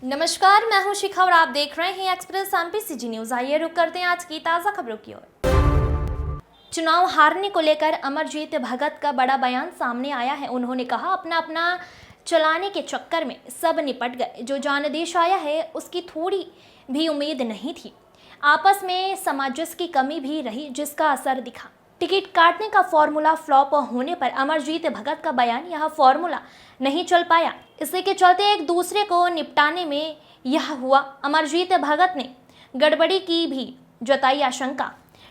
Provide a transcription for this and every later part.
नमस्कार, मैं हूं शिखा और आप देख रहे हैं एक्सप्रेस एमपीसीजी न्यूज। आइए रुक करते हैं आज की ताज़ा खबरों की ओर। चुनाव हारने को लेकर अमरजीत भगत का बड़ा बयान सामने आया है। उन्होंने कहा, अपना चलाने के चक्कर में सब निपट गए। जो जनादेश आया है उसकी थोड़ी भी उम्मीद नहीं थी। आपस में सामंजस्य की कमी भी रही, जिसका असर दिखा। टिकट काटने का फॉर्मूला फ्लॉप होने पर अमरजीत भगत का बयान, यह फॉर्मूला नहीं चल पाया। इसी के चलते एक दूसरे को निपटाने में यह हुआ। अमरजीत भगत ने गड़बड़ी की भी जताई आशंका।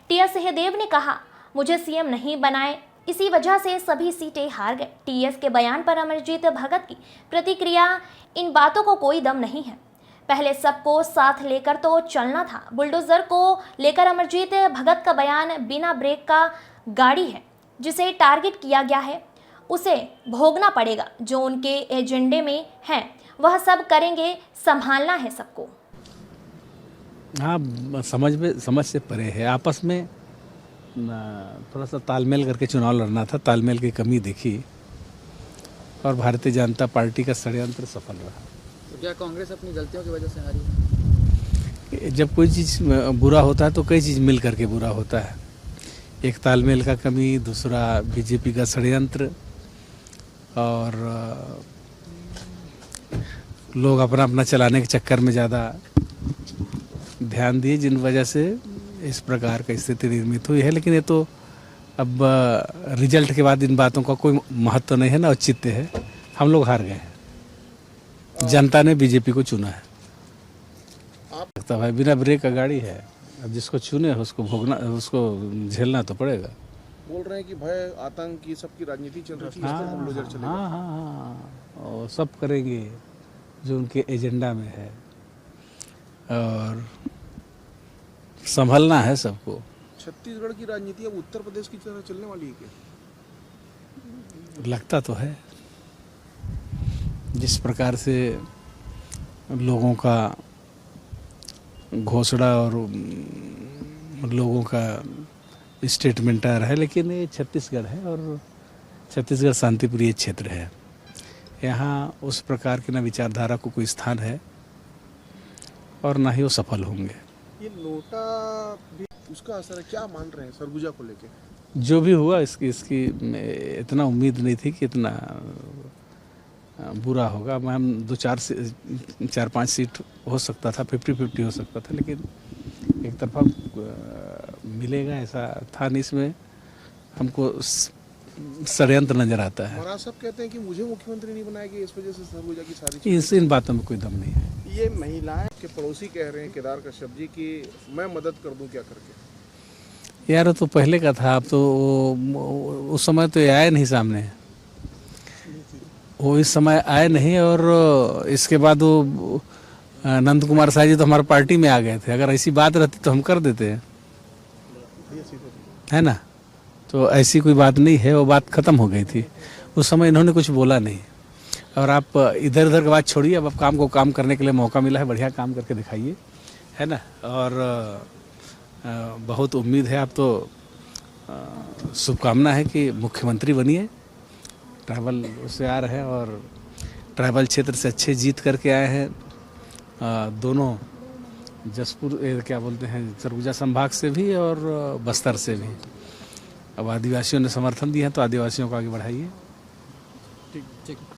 टीएस सिंहदेव ने कहा, मुझे सीएम नहीं बनाए, इसी वजह से सभी सीटें हार गए। टीएस के बयान पर अमरजीत भगत की प्रतिक्रिया, इन बातों को कोई दम नहीं है। पहले सबको साथ लेकर तो चलना था। बुलडोजर को लेकर अमरजीत भगत का बयान, बिना ब्रेक का गाड़ी है, जिसे टारगेट किया गया है उसे भोगना पड़ेगा। जो उनके एजेंडे में है वह सब करेंगे, संभालना है सबको। हाँ, समझ से परे है। आपस में थोड़ा सा तालमेल करके चुनाव लड़ना था। तालमेल की कमी देखी और भारतीय जनता पार्टी का षड्यंत्र सफल रहा। तो क्या कांग्रेस अपनी गलतियों की वजह से हारी है? जब कोई चीज़ बुरा होता है तो कई चीज़ मिल करके बुरा होता है। एक तालमेल का कमी, दूसरा बीजेपी का षड्यंत्र, और लोग अपना अपना चलाने के चक्कर में ज़्यादा ध्यान दिए, जिन वजह से इस प्रकार की स्थिति निर्मित हुई है। लेकिन ये तो अब रिजल्ट के बाद इन बातों का कोई महत्व नहीं है, ना औचित्य है। हम लोग हार गए हैं। जनता ने बीजेपी को चुना है। आप लगता भाई बिना ब्रेक का गाड़ी है, अब जिसको चुने उसको भोगना, उसको झेलना तो पड़ेगा। बोल रहे हैं कि भय, आतंक, ये सबकी राजनीति चल रही है। हाँ, और सब करेंगे जो उनके एजेंडा में है, और संभलना है सबको। छत्तीसगढ़ की राजनीति अब उत्तर प्रदेश की तरह चलने वाली है क्या? लगता तो है। जिस प्रकार से लोगों का घोषणा और लोगों का स्टेटमेंट आ रहा है, लेकिन ये छत्तीसगढ़ है और छत्तीसगढ़ शांतिप्रिय क्षेत्र है। यहाँ उस प्रकार की न विचारधारा को कोई स्थान है और ना ही वो सफल होंगे। ये नोटा भी उसका असर है, क्या मान रहे हैं सरगुजा को लेके? जो भी हुआ इसकी इतना उम्मीद नहीं थी कि इतना बुरा होगा। मैं 4-5 सीट हो सकता था, 50-50 हो सकता था, लेकिन एक तरफा मिलेगा ऐसा था नहीं। इसमें हमको षड्यंत्र नजर आता है। महाराज साहब कहते हैं कि मुझे मुख्यमंत्री नहीं बनाया गया, इस वजह से सरगुजा की सारी इन बातों में कोई दम नहीं है। ये महिलाएं के पड़ोसी कह रहे हैं केदार कश्यप जी की, मैं मदद कर दूं क्या करके। यार तो पहले का था, अब तो उस समय तो ये आए नहीं सामने, वो इस समय आए नहीं। और इसके बाद वो नंद कुमार साहब जी तो हमारे पार्टी में आ गए थे। अगर ऐसी बात रहती तो हम कर देते हैं, है ना। तो ऐसी कोई बात नहीं है, वो बात खत्म हो गई थी। उस समय इन्होंने कुछ बोला नहीं। और आप इधर उधर की बात छोड़िए, अब आप काम को काम करने के लिए मौका मिला है, बढ़िया काम करके दिखाइए, है ना। और बहुत उम्मीद है, आप तो शुभकामना है कि मुख्यमंत्री बनिए। ट्राइबल उससे आ रहे हैं और ट्राइबल क्षेत्र से अच्छे जीत करके आए हैं। दोनों जसपुर क्या बोलते हैं, सरगुजा संभाग से भी और बस्तर से भी। अब आदिवासियों ने समर्थन दिया है तो आदिवासियों को आगे बढ़ाइए। ठीक।